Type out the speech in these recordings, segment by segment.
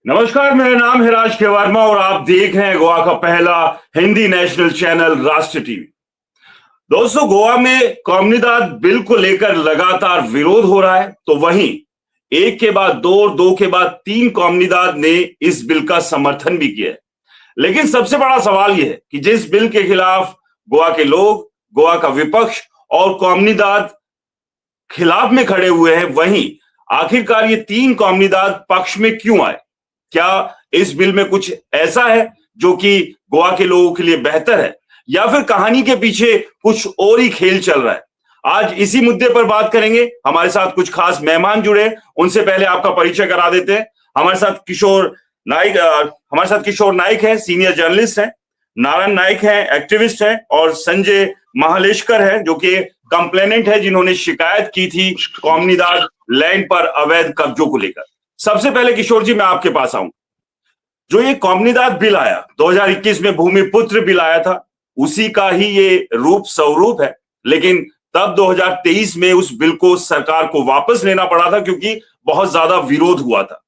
नमस्कार, मेरा नाम है राज के वर्मा और आप देख रहे हैं गोवा का पहला हिंदी नेशनल चैनल राष्ट्र टीवी। दोस्तों, गोवा में कॉम्युनिदाद बिल को लेकर लगातार विरोध हो रहा है, तो वहीं एक के बाद दो और दो के बाद तीन कॉम्युनिदाद ने इस बिल का समर्थन भी किया है। लेकिन सबसे बड़ा सवाल यह है कि जिस बिल के खिलाफ गोवा के लोग, गोवा का विपक्ष और कॉम्युनिदाद खिलाफ में खड़े हुए हैं, वहीं आखिरकार ये तीन कॉम्युनिदाद पक्ष में क्यों आए? क्या इस बिल में कुछ ऐसा है जो कि गोवा के लोगों के लिए बेहतर है, या फिर कहानी के पीछे कुछ और ही खेल चल रहा है? आज इसी मुद्दे पर बात करेंगे। हमारे साथ कुछ खास मेहमान जुड़े, उनसे पहले आपका परिचय करा देते हैं। हमारे साथ किशोर नाइक हैं, सीनियर जर्नलिस्ट हैं। नारायण नाइक हैं, एक्टिविस्ट हैं। और संजय महालेशकर है, जो कि कंप्लेनेंट है, जिन्होंने शिकायत की थी कॉम्युनिदाद लैंड पर अवैध कब्जों को लेकर। सबसे पहले किशोर जी, मैं आपके पास आऊं। जो ये कॉम्युनिदाद बिल आया 2021 में, भूमिपुत्र बिल आया था, उसी का ही ये रूप स्वरूप है। लेकिन तब 2023 में उस बिल को सरकार को वापस लेना पड़ा था, क्योंकि बहुत ज्यादा विरोध हुआ था।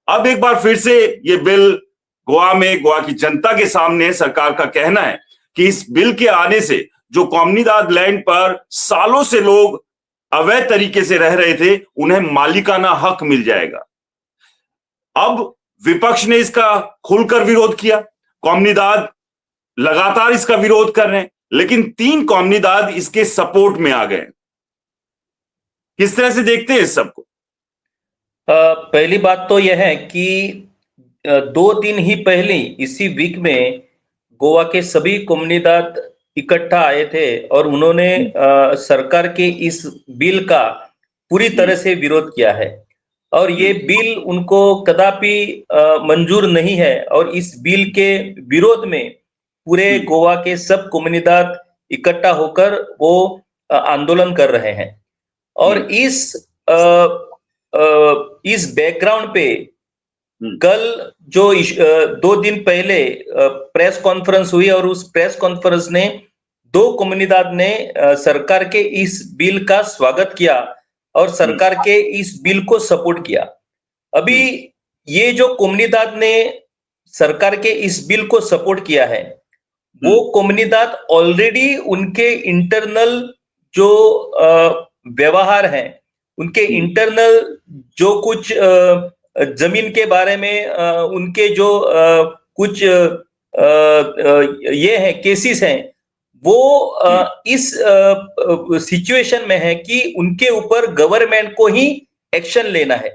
अब एक बार फिर से ये बिल गोवा की जनता के सामने, सरकार का कहना है कि इस बिल के आने से जो कॉम्युनिदाद लैंड पर सालों से लोग अवैध तरीके से रह रहे थे, उन्हें मालिकाना हक मिल जाएगा। अब विपक्ष ने इसका खुलकर विरोध किया, कॉम्युनिदाद लगातार इसका विरोध कर रहे हैं, लेकिन तीन कॉम्युनिदाद इसके सपोर्ट में आ गए। किस तरह से देखते हैं इस सबको? पहली बात तो यह है कि 2 दिन ही पहले इसी वीक में गोवा के सभी कम्युनिदाद इकट्ठा आए थे और उन्होंने सरकार के इस बिल का पूरी तरह से विरोध किया है। और ये बिल उनको कदापि मंजूर नहीं है, और इस बिल के विरोध में पूरे गोवा के सब कम्युनिदाद इकट्ठा होकर वो आंदोलन कर रहे हैं। और इस बैकग्राउंड पे कल जो 2 दिन पहले प्रेस कॉन्फ्रेंस हुई, और उस प्रेस कॉन्फ्रेंस ने दो कम्युनिदाद ने सरकार के इस बिल का स्वागत किया और सरकार के इस बिल को सपोर्ट किया। अभी ये जो कम्युनिदाद ने सरकार के इस बिल को सपोर्ट किया है, वो कम्युनिदाद ऑलरेडी उनके इंटरनल जो व्यवहार है, उनके इंटरनल जो कुछ जमीन के बारे में उनके जो कुछ ये है केसेस हैं, वो इस सिचुएशन में है कि उनके ऊपर गवर्नमेंट को ही एक्शन लेना है।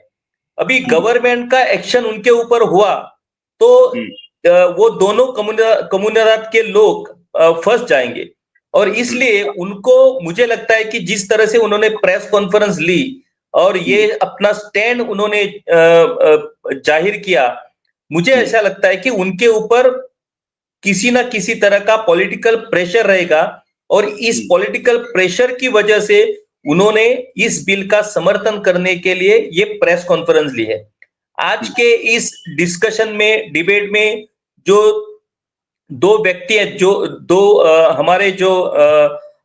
अभी गवर्नमेंट का एक्शन उनके ऊपर हुआ तो वो दोनों कम्युनिदाद के लोग फंस जाएंगे। और इसलिए उनको, मुझे लगता है कि जिस तरह से उन्होंने प्रेस कॉन्फ्रेंस ली और ये अपना स्टैंड उन्होंने जाहिर किया, मुझे ऐसा लगता है कि उनके ऊपर किसी ना किसी तरह का पॉलिटिकल प्रेशर रहेगा, और इस पॉलिटिकल प्रेशर की वजह से उन्होंने इस बिल का समर्थन करने के लिए ये प्रेस कॉन्फ्रेंस ली है। आज के इस डिस्कशन में, डिबेट में, जो दो व्यक्ति हैं, जो दो हमारे जो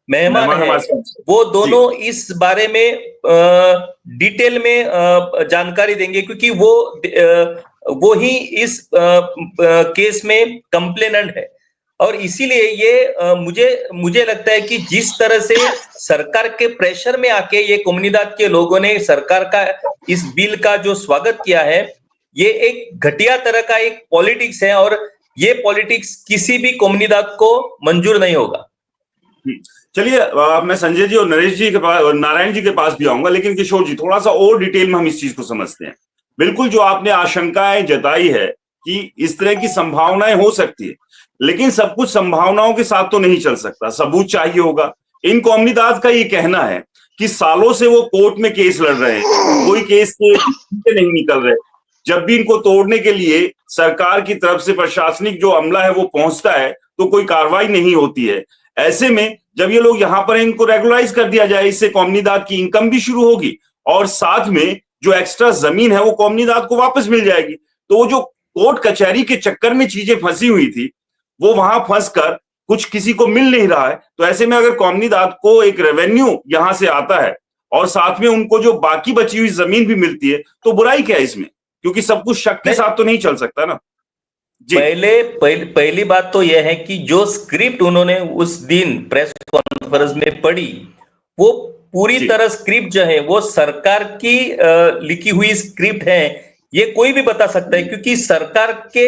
मेहमान हैं, वो दोनों इस बारे में डिटेल में जानकारी देंगे, क्योंकि वो ही इस केस में कंप्लेनेंट है। और इसीलिए ये मुझे लगता है कि जिस तरह से सरकार के प्रेशर में आके ये कम्युनिदाद के लोगों ने सरकार का इस बिल का जो स्वागत किया है, ये एक घटिया तरह का एक पॉलिटिक्स है, और ये पॉलिटिक्स किसी भी कम्युनिदाद को मंजूर नहीं होगा। चलिए, मैं संजय जी और नरेश जी के पास और नारायण जी के पास भी आऊंगा, लेकिन किशोर जी, थोड़ा सा और डिटेल में हम इस चीज को समझते हैं। बिल्कुल, जो आपने आशंकाएं जताई है कि इस तरह की संभावनाएं हो सकती है, लेकिन सब कुछ संभावनाओं के साथ तो नहीं चल सकता, सबूत चाहिए होगा। इन कॉम्युनिदाद का ये कहना है कि सालों से वो कोर्ट में केस लड़ रहे हैं, कोई केस के नहीं निकल रहे। जब भी इनको तोड़ने के लिए सरकार की तरफ से प्रशासनिक जो अमला है वो पहुंचता है, तो कोई कार्रवाई नहीं होती है। ऐसे में जब ये लोग यहाँ पर इनको रेगुलराइज कर दिया जाए, इससे कॉम्युनिदाद की इनकम भी शुरू होगी, और साथ में जो एक्स्ट्रा जमीन है वो कॉम्युनिदाद को वापस मिल जाएगी। तो वो जो कोर्ट कचहरी के चक्कर में चीजें फंसी हुई थी, वो वहां फंसकर कुछ किसी को मिल नहीं रहा है। तो ऐसे में अगर कॉम्युनिदाद को एक रेवेन्यू यहां से आता है और साथ में उनको जो बाकी बची हुई जमीन भी मिलती है, तो बुराई क्या है इसमें? क्योंकि सब कुछ शक के साथ तो नहीं चल सकता ना जी। पहली बात तो यह है कि जो स्क्रिप्ट उन्होंने उस दिन प्रेस कॉन्फ्रेंस में पढ़ी, वो पूरी तरह स्क्रिप्ट जो है वो सरकार की लिखी हुई स्क्रिप्ट है, ये कोई भी बता सकता है। क्योंकि सरकार के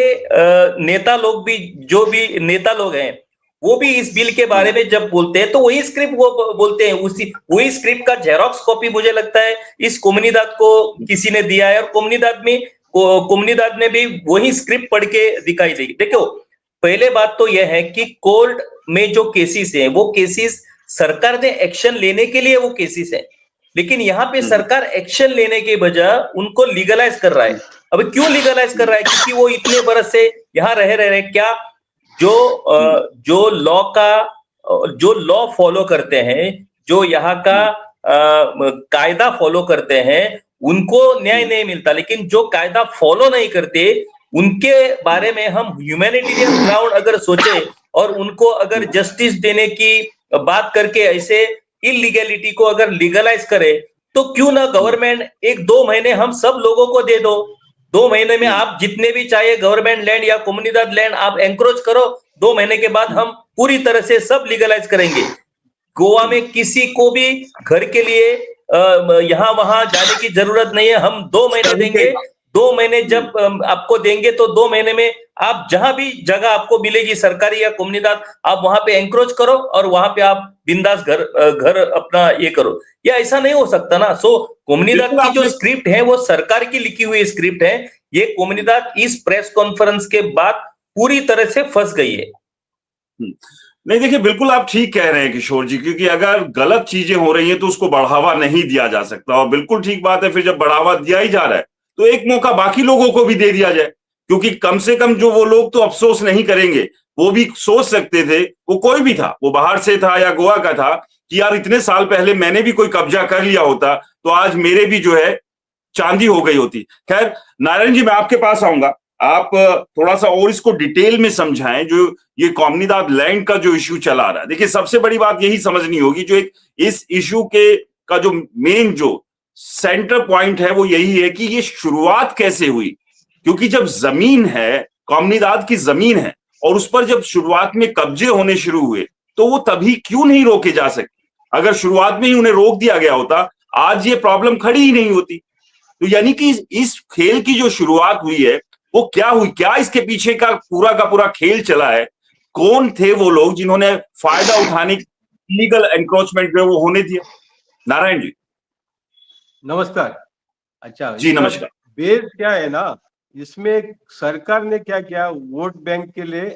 नेता लोग भी, जो भी नेता लोग हैं, वो भी इस बिल के बारे में जब बोलते हैं तो वही स्क्रिप्ट वो बोलते हैं, उसी वही स्क्रिप्ट का जेरोक्स कॉपी मुझे लगता है इस कोमनीदाद को किसी ने दिया है, और कोमनीदाद ने भी वही स्क्रिप्ट पढ़ के दिखाई दी। देखो, पहले बात तो यह है कि कोर्ट में जो केसेस हैं वो केसेस सरकार ने एक्शन लेने के लिए वो केसेस है, लेकिन यहाँ पे सरकार एक्शन लेने के बजाय उनको लीगलाइज कर रहा है। अब क्यों लीगलाइज कर रहा है? क्योंकि वो इतने बरस से यहाँ रह रहे, क्या जो लॉ फॉलो करते हैं, जो यहाँ का कायदा फॉलो करते हैं, उनको न्याय नहीं मिलता। लेकिन जो कायदा फॉलो नहीं करते उनके बारे में हम ह्यूमैनिटेरियन ग्राउंड अगर सोचे और उनको अगर जस्टिस देने की बात करके ऐसे इलीगैलिटी को अगर लीगलाइज करे, तो क्यों ना गवर्नमेंट 1-2 महीने हम सब लोगों को दे दो। 2 महीने में आप जितने भी चाहे गवर्नमेंट लैंड या कोमनीदाद लैंड आप एंक्रोच करो, 2 महीने के बाद हम पूरी तरह से सब लीगलाइज करेंगे। गोवा में किसी को भी घर के लिए यहाँ वहां जाने की जरूरत नहीं है। हम 2 महीने देंगे, 2 महीने जब आपको देंगे तो 2 महीने में आप जहां भी जगह आपको मिलेगी सरकारी या कोमनीदाद, आप वहां पे एंक्रोच करो और वहां पे आप बिंदास घर अपना ये करो। या ऐसा नहीं हो सकता ना। सो कोमनीदाद की जो स्क्रिप्ट है वो सरकार की लिखी हुई स्क्रिप्ट है। ये कोमनीदाद इस प्रेस कॉन्फ्रेंस के बाद पूरी तरह से फंस गई है। नहीं, देखिए, बिल्कुल आप ठीक कह रहे हैं किशोर जी, क्योंकि अगर गलत चीजें हो रही हैं तो उसको बढ़ावा नहीं दिया जा सकता। और बिल्कुल ठीक बात है, फिर जब बढ़ावा दिया ही जा रहा है तो एक मौका बाकी लोगों को भी दे दिया जाए, क्योंकि कम से कम जो वो लोग तो अफसोस नहीं करेंगे। वो भी सोच सकते थे, वो कोई भी था, वो बाहर से था या गोवा का था, कि यार इतने साल पहले मैंने भी कोई कब्जा कर लिया होता तो आज मेरे भी जो है चांदी हो गई होती। खैर नारायण जी, मैं आपके पास आऊंगा, आप थोड़ा सा और इसको डिटेल में समझाएं, जो ये कोमनीदाद लैंड का जो इश्यू चला रहा है। देखिए, सबसे बड़ी बात यही समझनी होगी, जो एक इस इश्यू के का जो मेन जो सेंटर पॉइंट है वो यही है कि ये शुरुआत कैसे हुई। क्योंकि जब जमीन है, कोमनीदाद की जमीन है, और उस पर जब शुरुआत में कब्जे होने शुरू हुए तो वो तभी क्यों नहीं रोके जा सकते? अगर शुरुआत में ही उन्हें रोक दिया गया होता, आज ये प्रॉब्लम खड़ी ही नहीं होती। तो यानी कि इस खेल की जो शुरुआत हुई है वो क्या हुई, क्या इसके पीछे का पूरा खेल चला है, कौन थे वो लोग जिन्होंने फायदा उठाने लीगल एनक्रोचमेंट जो वो होने दिया? नारायण जी नमस्कार। अच्छा जी, नमस्कार। बेस क्या है ना, इसमें सरकार ने क्या किया, वोट बैंक के लिए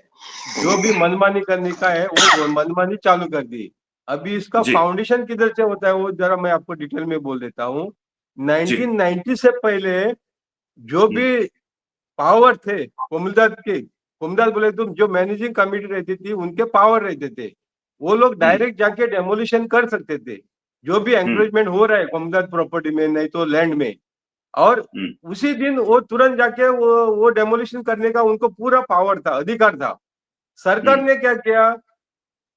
जो भी मनमानी करने का है वो मनमानी चालू कर दी। अभी इसका फाउंडेशन किधर से होता है वो जरा मैं आपको डिटेल में बोल देता हूँ। 1990 से पहले जो भी पावर थे कोमनीदाद के, कोमनीदाद बोले तो जो मैनेजिंग कमेटी रहती थी उनके पावर रहते थे, वो लोग डायरेक्ट जाके डेमोलिशन कर सकते थे जो भी एंक्रोचमेंट हो रहा है कोमनीदाद प्रॉपर्टी में, नहीं तो लैंड में। और उसी दिन वो तुरंत जाके वो डेमोलिशन करने का उनको पूरा पावर था, अधिकार था। सरकार ने क्या किया,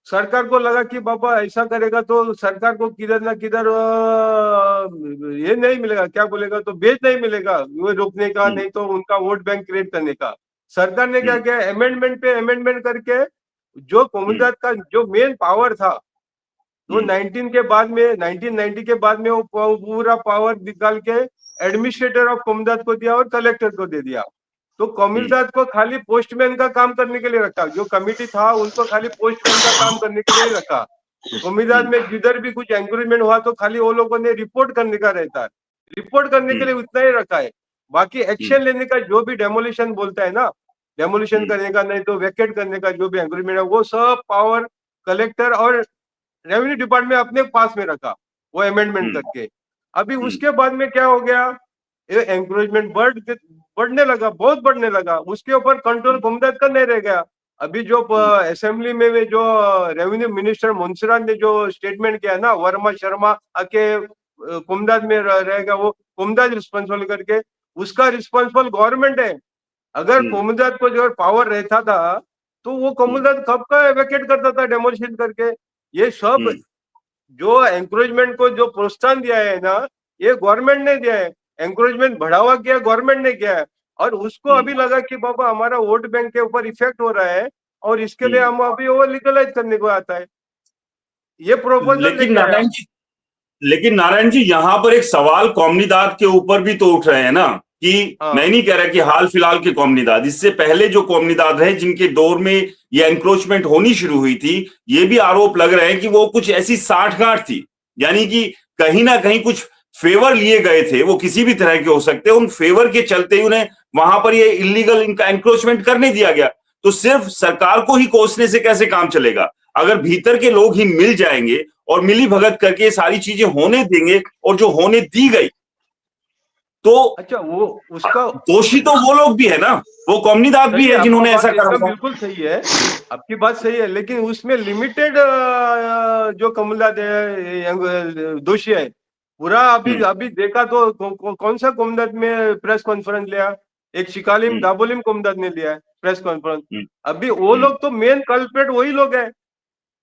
सरकार को लगा कि बाबा ऐसा करेगा तो सरकार को किधर ना किधर ये नहीं मिलेगा, क्या बोलेगा, तो बेच नहीं मिलेगा वो रोकने का, नहीं तो उनका वोट बैंक क्रिएट करने का। सरकार ने क्या किया, अमेंडमेंट पे अमेंडमेंट करके जो कोमनीदाद का जो मेन पावर था वो 1990 के बाद में वो पूरा पावर निकाल के एडमिनिस्ट्रेटर ऑफ कोमनीदाद को दिया और कलेक्टर को दे दिया। तो कोमनीदाद को खाली पोस्टमैन का काम करने के लिए रखा, जो कमिटी था उनको खाली पोस्टमैन का काम करने के लिए रखा। कोमनीदाद में जिधर भी कुछ एंक्रोचमेंट हुआ तो खाली वो लोगों ने रिपोर्ट करने का रहता है, रिपोर्ट करने के लिए उतना ही रखा है। बाकी एक्शन लेने का जो भी डेमोलिशन बोलता है ना, डेमोलिशन करने का, नहीं तो वैकेट करने का, जो भी एंक्रोचमेंट है वो सब पावर कलेक्टर और रेवेन्यू डिपार्टमेंट अपने पास में रखा, वो अमेंडमेंट करके। अभी उसके बाद में क्या हो गया, एंक्रोचमेंट बढ़ने लगा, बहुत बढ़ने लगा, उसके ऊपर कंट्रोल कोमनीदाद का नहीं रह गया। अभी जो असेंबली में जो रेवेन्यू मिनिस्टर मुंसरान ने जो स्टेटमेंट किया ना, वर्मा शर्मा आके कोमनीदाद में रहेगा, वो कोमनीदाद रिस्पॉन्सिबल करके, उसका रिस्पॉन्सिबल गवर्नमेंट है। अगर कोमनीदाद को जो पावर रहता था तो वो कोमनीदाद कब का वैकेट करता था डेमोलिशन करके। ये सब जो एंक्रोचमेंट को जो प्रोत्साहन दिया है ना, ये गवर्नमेंट ने दिया है। एंकरेजमेंट बढ़ावा किया गवर्नमेंट ने किया है, और उसको अभी लगा कि बाबा हमारा वोट बैंक के ऊपर इफेक्ट हो रहा है और इसके लिए हम अभी वो लीगलाइज करने को आता है, ये प्रोपोजल लेकिन लेके आया। लेकिन नारायण जी, यहाँ पर एक सवाल कौमनीदाद के ऊपर भी तो उठ रहे हैं ना, कि हाँ। मैं नहीं कह रहा कि हाल फिलहाल के कौमनीदाद, इससे पहले जो कौमनीदाद रहे जिनके दौर में ये एंक्रोचमेंट होनी शुरू हुई थी, ये भी आरोप लग रहे हैं कि वो कुछ ऐसी साठगांठ थी, यानी कि कहीं ना कहीं कुछ फेवर लिए गए थे, वो किसी भी तरह के हो सकते हैं, उन फेवर के चलते ही उन्हें वहां पर ये इलीगल इनका एंक्रोचमेंट करने दिया गया। तो सिर्फ सरकार को ही कोसने से कैसे काम चलेगा? अगर भीतर के लोग ही मिल जाएंगे और मिली भगत करके ये सारी चीजें होने देंगे, और जो होने दी गई, तो अच्छा, वो उसका दोषी तो वो लोग भी है ना, वो कौमनीदाद भी है जिन्होंने ऐसा करा था। बिल्कुल सही है, आपकी बात सही है, लेकिन उसमें लिमिटेड जो कमलदाद है, दोषी है पूरा। अभी देखा तो कौन सा कोमदद में प्रेस कॉन्फ्रेंस लिया? एक शिकालिम दाबोलिम कोमदद ने लिया है प्रेस कॉन्फ्रेंस। अभी वो लोग तो मेन कल्प्रेट वही लोग है,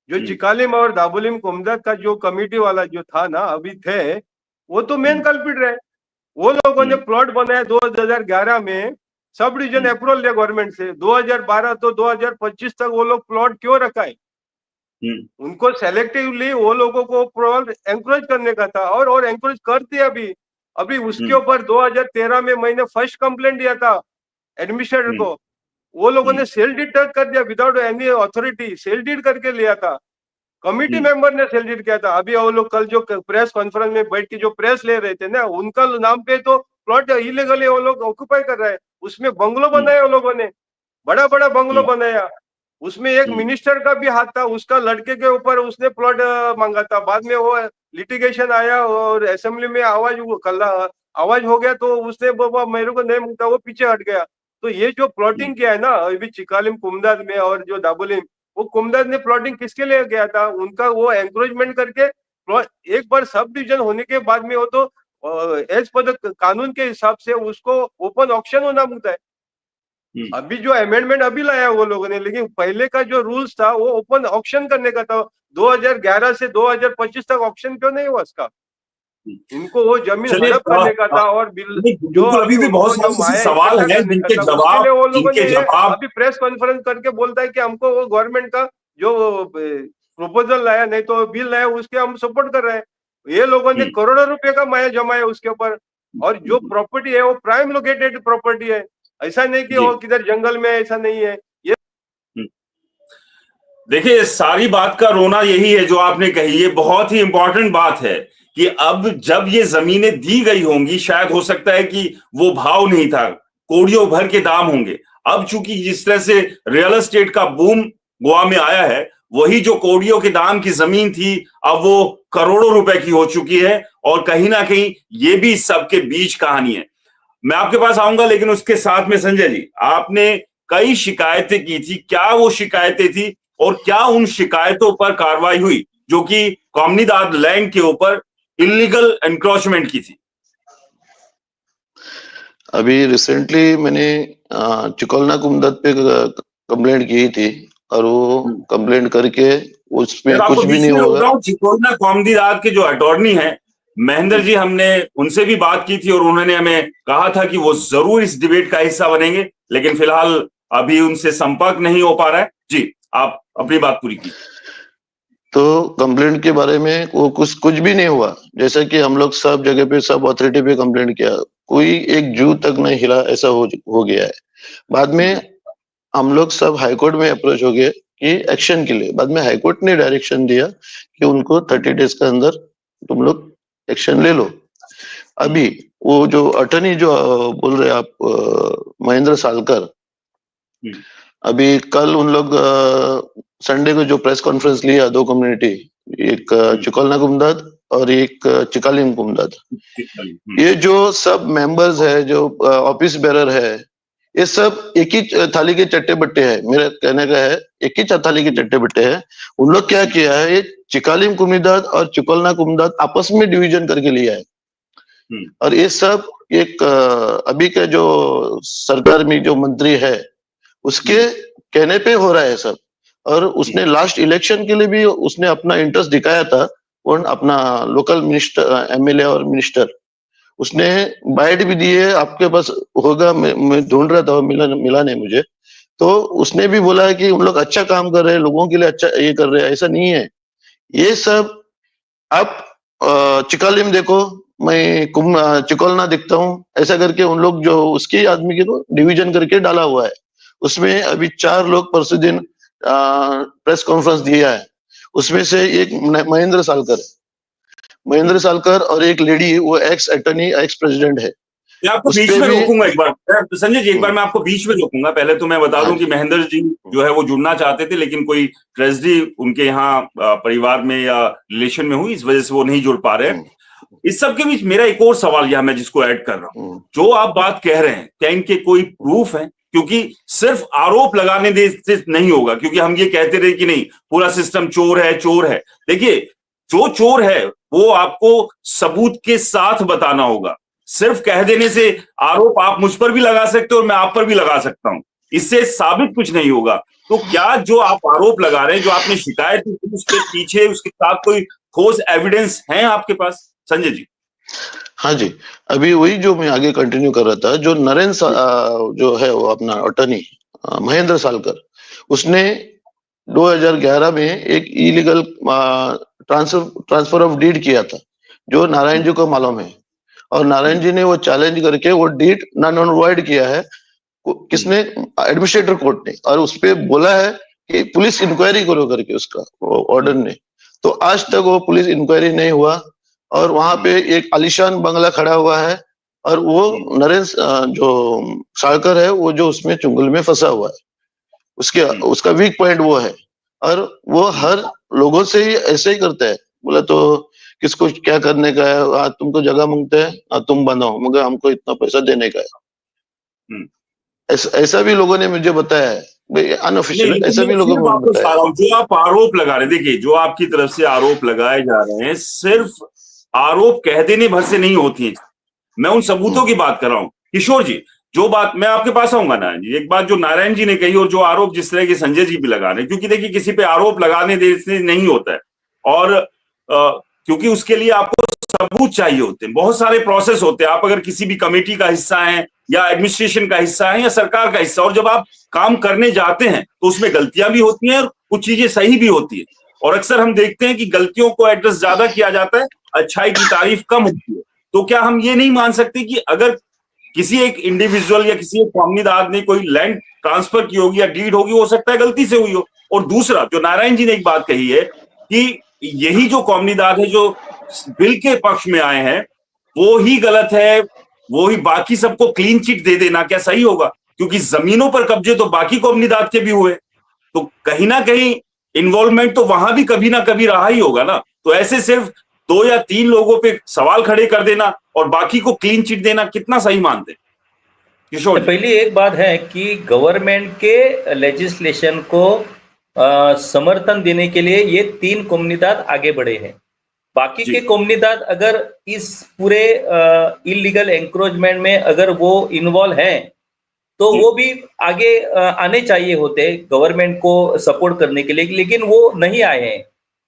जो चिकालिम और दाबोलिम कोमदद का जो कमिटी वाला जो था ना अभी थे, वो तो मेन कल्प्रेट रहे। वो लोगों ने प्लॉट बनाया 2011 में, सब डिवीजन अप्रूवल लिया गवर्नमेंट से, 2012 तो 2025 तक वो लोग प्लॉट क्यों रखा है? उनको सेलेक्टिवली वो लोगों को प्लॉट एंकरेज करने का था, और एंकरेज करते अभी उसके ऊपर 2013 में मैंने फर्स्ट कंप्लेंट दिया था एडमिनिस्ट्रेटर को, वो लोगों ने सेल डीड कर दिया without any authority, sale deed करके लिया था, कमिटी मेंबर ने सेल डीड किया था। अभी वो लोग कल जो प्रेस कॉन्फ्रेंस में बैठ के जो प्रेस ले रहे थे ना, उनका नाम पे तो प्लॉट इलीगली वो लोग ऑक्युपाई कर रहे हैं, उसमें बंगलो बनाया वो लोगों ने, बड़ा बड़ा बंगलो बनाया, उसमें एक मिनिस्टर का भी हाथ था, उसका लड़के के ऊपर उसने प्लॉट मांगा था। बाद में वो लिटिगेशन आया और असेंबली में आवाज हो गया, तो उसने बाबा मेरे को नहीं मांगता, वो पीछे हट गया। तो ये जो प्लॉटिंग किया है ना अभी चिकालिम कुमदाद में और जो दाबोलिम, वो कुमदाद ने प्लॉटिंग किसके लिए गया था? उनका वो एंकरेजमेंट करके एक बार सब डिवीजन होने के बाद में वो तो एज पर कानून के हिसाब से उसको ओपन ऑक्शन होना मांगता है। अभी जो अमेंडमेंट अभी लाया वो लोगों ने, लेकिन पहले का जो रूल्स था वो ओपन ऑक्शन करने का था। 2011 से 2025 तक ऑक्शन क्यों नहीं हुआ इसका? इनको वो जमीन हड़प करने का था, और जो अभी भी बहुत सारे सवाल हैं जिनके जवाब अभी प्रेस कॉन्फ्रेंस करके बोलता है कि हमको वो गवर्नमेंट का जो प्रपोजल लाया, नहीं तो बिल लाया, उसके हम सपोर्ट कर रहे हैं। ये लोगों ने करोड़ों रुपए का माया जमाया उसके ऊपर, और जो प्रॉपर्टी है वो प्राइम लोकेटेड प्रॉपर्टी है, ऐसा नहीं कि वो किधर जंगल में, ऐसा नहीं है। ये देखिए, सारी बात का रोना यही है जो आपने कही, ये बहुत ही इंपॉर्टेंट बात है कि अब जब ये जमीनें दी गई होंगी, शायद हो सकता है कि वो भाव नहीं था, कोड़ियों भर के दाम होंगे। अब चूंकि जिस तरह से रियल एस्टेट का बूम गोवा में आया है, वही जो कोड़ियों के दाम की जमीन थी अब वो करोड़ों रुपए की हो चुकी है, और कहीं ना कहीं ये भी सबके बीच कहानी है। मैं आपके पास आऊंगा, लेकिन उसके साथ में संजय जी, आपने कई शिकायतें की थी, क्या वो शिकायतें थी और क्या उन शिकायतों पर कार्रवाई हुई जो कि कौमनीदाद लैंड के ऊपर इलीगल एनक्रोचमेंट की थी? अभी रिसेंटली मैंने चिकोलना कुमदद पे कंप्लेंट की थी, और वो कंप्लेंट करके उसमें कुछ भी नहीं होगा। चिकोलना कौमनीदाद के जो अटॉर्नी हैं महेंद्र जी, हमने उनसे भी बात की थी और उन्होंने हमें कहा था कि वो जरूर इस डिबेट का हिस्सा बनेंगे, लेकिन फिलहाल अभी उनसे संपर्क नहीं हो पा रहा है। जी, आप अपनी बात पूरी की। तो कंप्लेंट के बारे में वो कुछ भी नहीं हुआ, जैसा कि हम लोग सब जगह पे सब अथॉरिटी पे कंप्लेंट किया, कोई एक जू तक नहीं हिला, ऐसा हो गया है। बाद में हम लोग सब हाईकोर्ट में अप्रोच हो गए कि एक्शन के लिए। बाद में हाईकोर्ट ने डायरेक्शन दिया कि उनको 30 डेज के अंदर तुम लोग एक्शन ले लो। अभी वो जो अटर्नी जो बोल रहे आप महेंद्र सालकर, अभी कल उन लोग संडे को जो प्रेस कॉन्फ्रेंस लिया, दो कम्युनिटी, एक चिकोलना कुमदद और एक चिकालिम कुमदद, ये जो सब मेंबर्स है, जो ऑफिस बेरर है, ये सब एक ही थाली के चट्टे बट्टे हैं। मेरा कहने का है एक ही थाली के चट्टे बट्टे हैं। उन लोग क्या किया है, ये चिकालिम कुमदद और चिकोलना कुमदद आपस में डिवीजन करके लिया है, और ये सब एक अभी के जो सरकार में जो मंत्री है उसके कहने पे हो रहा है सब। और उसने लास्ट इलेक्शन के लिए भी उसने अपना इंटरेस्ट दिखाया था, और अपना लोकल मिनिस्टर, एमएलए और मिनिस्टर, उसने बाइट भी दी है, आपके पास होगा, मैं ढूंढ रहा था, मिला नहीं मुझे। तो उसने भी बोला है कि उन लोग अच्छा काम कर रहे हैं, लोगों के लिए अच्छा ये कर रहे हैं। ऐसा नहीं है ये सब। आप चिकालिम देखो, मैं चिकोलना दिखता हूँ, ऐसा करके उन लोग जो उसके आदमी के तो डिवीजन करके डाला हुआ है। उसमें अभी 4 लोग परसों दिन प्रेस कॉन्फ्रेंस दिया है। उसमें से एक महेंद्र सालकर और एक लेडी, वो एक्स अटॉर्नी, एक्स प्रेसिडेंट है। मैं आपको उस बीच पे में भी रोकूंगा एक बार, संजय जी, एक बार मैं आपको बीच में रोकूंगा। पहले तो मैं बता हाँ दूं कि जी, महेंद्र जी जो है वो जुड़ना चाहते थे, लेकिन कोई ट्रेजेडी उनके यहाँ परिवार में या रिलेशन में हुई, इस वजह से वो नहीं जुड़ पा रहे हैं। इस सब के बीच मेरा एक और सवाल यहाँ मैं जिसको ऐड कर रहा हूँ, जो आप बात कह रहे हैं, क्या इनके कोई प्रूफ है? क्योंकि सिर्फ आरोप लगाने से नहीं होगा, क्योंकि हम ये कहते रहे कि नहीं पूरा सिस्टम चोर है। देखिए, जो चोर है वो आपको सबूत के साथ बताना होगा। सिर्फ कह देने से आरोप आप मुझ पर भी लगा सकते हो और मैं आप पर भी लगा सकता हूं, इससे साबित कुछ नहीं होगा। तो क्या जो आप आरोप लगा रहे हैं, जो आपने शिकायत की, उसके पीछे उसके साथ कोई ठोस एविडेंस है आपके पास, संजय जी? हाँ जी, अभी वही जो मैं आगे कंटिन्यू कर रहा था, जो जो है वो अपना अटॉर्नी महेंद्र सालकर, उसने 2011 में एक इलीगल ट्रांसफर ऑफ डीड किया था, जो नारायण जी को मालूम है। और नारायण जी ने वो चैलेंज करके वो डीड नन वॉइड किया है। किसने? एडमिनिस्ट्रेटर कोर्ट ने। और उस पे बोला है कि पुलिस इंक्वायरी करो करके, उसका ऑर्डर ने। तो आज तक वो पुलिस इंक्वायरी नहीं हुआ। और वहां पे एक आलिशान बंगला खड़ा हुआ है, और वो नरेंद्र जो सालकर है, वो जो उसमें चुंगल में फंसा हुआ है, उसका वीक पॉइंट वो है। और वो हर लोगों से ही ऐसे ही करता है। बोला तो किसको क्या करने का है, तुमको जगह मांगते हैं, तुम बनाओ, मगर हमको इतना पैसा देने का है। ऐसा भी लोगों ने मुझे बताया है भाई, अनऑफिशियल ऐसा भी लोगों ने बताया है। जो आप आरोप लगा रहे हैं, देखिए जो आपकी तरफ से आरोप लगाए जा रहे हैं, सिर्फ आरोप कह देने भर से नहीं होती है। मैं उन सबूतों की बात कर रहा हूं। किशोर जी, जो बात मैं आपके पास आऊंगा नारायण जी, एक बात जो नारायण जी ने कही और जो आरोप जिस तरह के संजय जी भी लगा रहे हैं, क्योंकि देखिए किसी पे आरोप लगाने देने नहीं होता है, और क्योंकि उसके लिए आपको सबूत चाहिए होते हैं, बहुत सारे प्रोसेस होते हैं। आप अगर किसी भी कमेटी का हिस्सा हैं या एडमिनिस्ट्रेशन का हिस्सा है या सरकार का हिस्सा, और जब आप काम करने जाते हैं तो उसमें गलतियां भी होती हैं और कुछ चीजें सही भी होती है। और अक्सर हम देखते हैं कि गलतियों को एड्रेस ज्यादा किया जाता है, अच्छाई की तारीफ कम होती है। तो क्या हम ये नहीं मान सकते कि अगर किसी एक इंडिविजुअल या किसी एक कॉमनीदार ने कोई लैंड ट्रांसफर की होगी या डीड होगी, हो सकता है गलती से हुई हो। और दूसरा, जो नारायण जी ने एक बात कही है कि यही जो कॉमनीदार है जो बिल के पक्ष में आए हैं, वो ही गलत है, वो ही बाकी सबको क्लीन चिट दे देना क्या सही होगा? क्योंकि जमीनों पर कब्जे तो बाकी कॉमनीदार के भी हुए, तो कहीं ना कहीं इन्वॉल्वमेंट तो वहां भी कभी ना कभी रहा ही होगा ना। तो ऐसे सिर्फ 2 या 3 लोगों पे सवाल खड़े कर देना और बाकी को क्लीन चिट देना कितना सही मानते? किशोर जी। पहली एक बात है कि गवर्नमेंट के लेजिस्लेशन को समर्थन देने के लिए ये 3 कम्युनिदाद आगे बढ़े हैं। बाकी के कम्युनिदाद अगर इस पूरे इलीगल एंक्रोचमेंट में अगर वो इन्वॉल्व हैं, तो वो भी आगे आने चाहिए होते गवर्नमेंट को सपोर्ट करने के लिए, लेकिन वो नहीं आए हैं।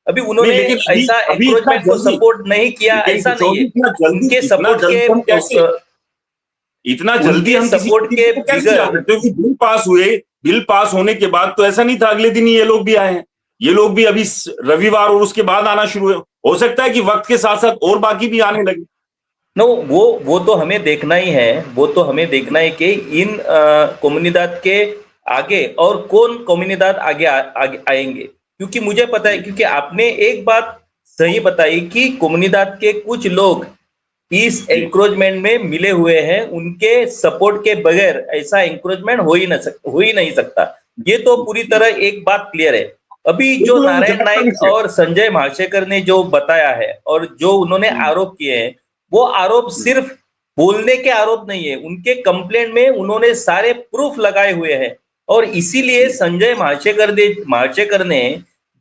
अभी उन्होंने ऐसा एंक्रोचमेंट को सपोर्ट नहीं किया, ऐसा नहीं है। उनके सपोर्ट के इतना जल्दी हम सपोर्ट के बिगड़, क्योंकि बिल पास हुए, बिल पास होने के बाद तो ऐसा नहीं था अगले दिन ही ये लोग भी आए हैं। ये लोग भी अभी रविवार और उसके बाद आना शुरू हो सकता है कि वक्त के साथ साथ और बाकी भी आने लगे। नो, वो तो हमें देखना ही है। वो तो हमें देखना है कि इन कम्युनिदाद के आगे और कौन कम्युनिदाद आगे आएंगे। क्योंकि मुझे पता है, क्योंकि आपने एक बात सही बताई कि कम्युनिदाद के कुछ लोग इस एंक्रोचमेंट में मिले हुए हैं। उनके सपोर्ट के बगैर ऐसा एंक्रोचमेंट हो ही नहीं सकता। ये तो पूरी तरह एक बात क्लियर है। अभी जो नारायण नाइक और संजय महाशेखर ने जो बताया है और जो उन्होंने आरोप किए हैं, वो आरोप सिर्फ बोलने के आरोप नहीं है। उनके कंप्लेंट में उन्होंने सारे प्रूफ लगाए हुए हैं। और इसीलिए संजय महाशेखर ने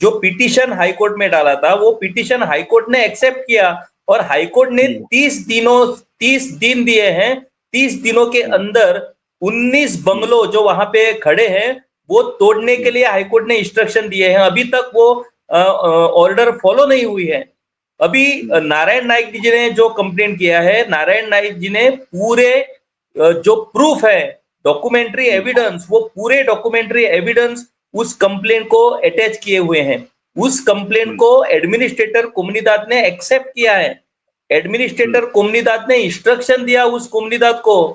जो पिटीशन हाईकोर्ट में डाला था, वो पिटीशन हाईकोर्ट ने एक्सेप्ट किया। और हाईकोर्ट ने 30 दिन दिए हैं। 30 दिनों के अंदर 19 बंगलों जो वहां पे खड़े हैं, वो तोड़ने के लिए हाईकोर्ट ने इंस्ट्रक्शन दिए हैं। अभी तक वो ऑर्डर फॉलो नहीं हुई है। अभी नारायण नाइक जी ने जो कंप्लेंट किया है, नारायण नाइक जी ने पूरे जो प्रूफ है, डॉक्यूमेंट्री एविडेंस, वो पूरे डॉक्यूमेंट्री एविडेंस उस कंप्लेंट को अटैच किए हुए हैं। उस कंप्लेंट को एडमिनिस्ट्रेटर कोमनीदाद ने एक्सेप्ट किया है। एडमिनिस्ट्रेटर कोमनीदाद ने इंस्ट्रक्शन दिया उस कोमनीदाद को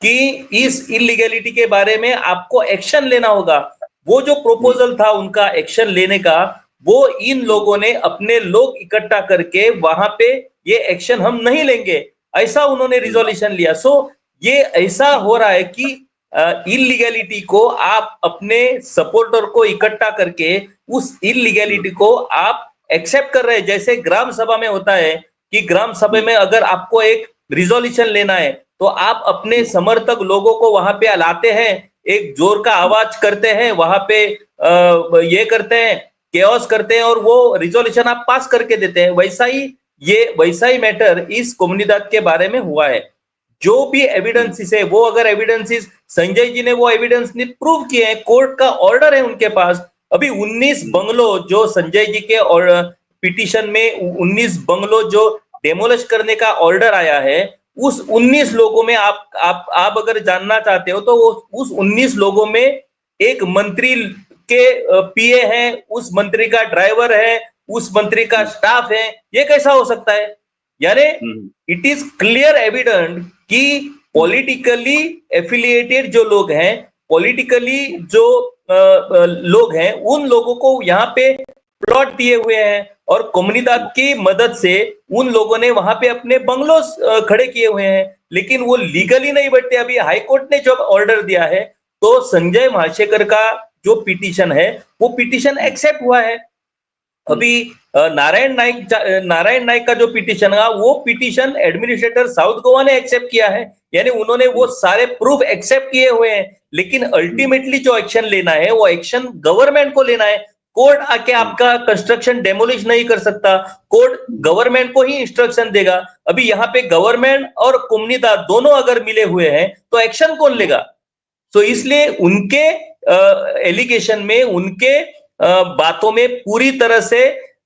कि इस इलीगैलिटी के बारे में आपको एक्शन लेना होगा। वो जो प्रपोजल था उनका एक्शन लेने का, वो इन लोगों ने अपने लोग इकट्ठा करके वहां पे ये एक्शन हम नहीं लेंगे, ऐसा उन्होंने रिजोल्यूशन लिया। सो ये ऐसा हो रहा है कि इलीगैलिटी को आप अपने सपोर्टर को इकट्ठा करके उस इलीगैलिटी को आप एक्सेप्ट कर रहे हैं। जैसे ग्राम सभा में होता है कि ग्राम सभा में अगर आपको एक रिजोल्यूशन लेना है तो आप अपने समर्थक लोगों को वहां पे लाते हैं, एक जोर का आवाज करते हैं, वहां पे ये करते हैं, केओस करते हैं और वो रिजोल्यूशन आप पास करके देते हैं। वैसा ही मैटर इस कोमनीदाद के बारे में हुआ है। जो भी एविडेंसेस है, वो अगर एविडेंसेस संजय जी ने वो एविडेंस ने प्रूव किए हैं, कोर्ट का ऑर्डर है उनके पास। अभी 19 बंगलो जो संजय जी के और पिटीशन में 19 बंगलो जो डेमोलिश करने का ऑर्डर आया है, उस 19 लोगों में आप अगर जानना चाहते हो तो उस 19 लोगों में एक मंत्री के पीए हैं, उस मंत्री का ड्राइवर है, उस मंत्री का स्टाफ है। ये कैसा हो सकता है? यानी इट इज क्लियर एविडेंट कि पॉलिटिकली एफिलिएटेड जो लोग हैं, पॉलिटिकली जो लोग हैं, उन लोगों को यहाँ पे प्लॉट दिए हुए हैं और कोमनीदाद की मदद से उन लोगों ने वहां पे अपने बंगलोस खड़े किए हुए हैं, लेकिन वो लीगली नहीं बैठते। अभी हाईकोर्ट ने जब ऑर्डर दिया है तो संजय महाशेखर का जो पिटीशन है वो पिटीशन एक्सेप्ट हुआ है। अभी नारायण नाइक का जो पिटीशन है वो पिटीशन एडमिनिस्ट्रेटर साउथ गोवा ने एक्सेप्ट किया है, यानी उन्होंने वो सारे प्रूफ एक्सेप्ट किए हुए हैं। लेकिन अल्टीमेटली जो एक्शन लेना है वो एक्शन गवर्नमेंट को लेना है। कोर्ट आके आपका कंस्ट्रक्शन डेमोलिश नहीं कर सकता, कोर्ट गवर्नमेंट को ही इंस्ट्रक्शन देगा। अभी यहाँ पे गवर्नमेंट और कोमनीदाद दोनों अगर मिले हुए हैं तो एक्शन कौन लेगा? तो इसलिए उनके एलिगेशन में, उनके बातों में पूरी तरह से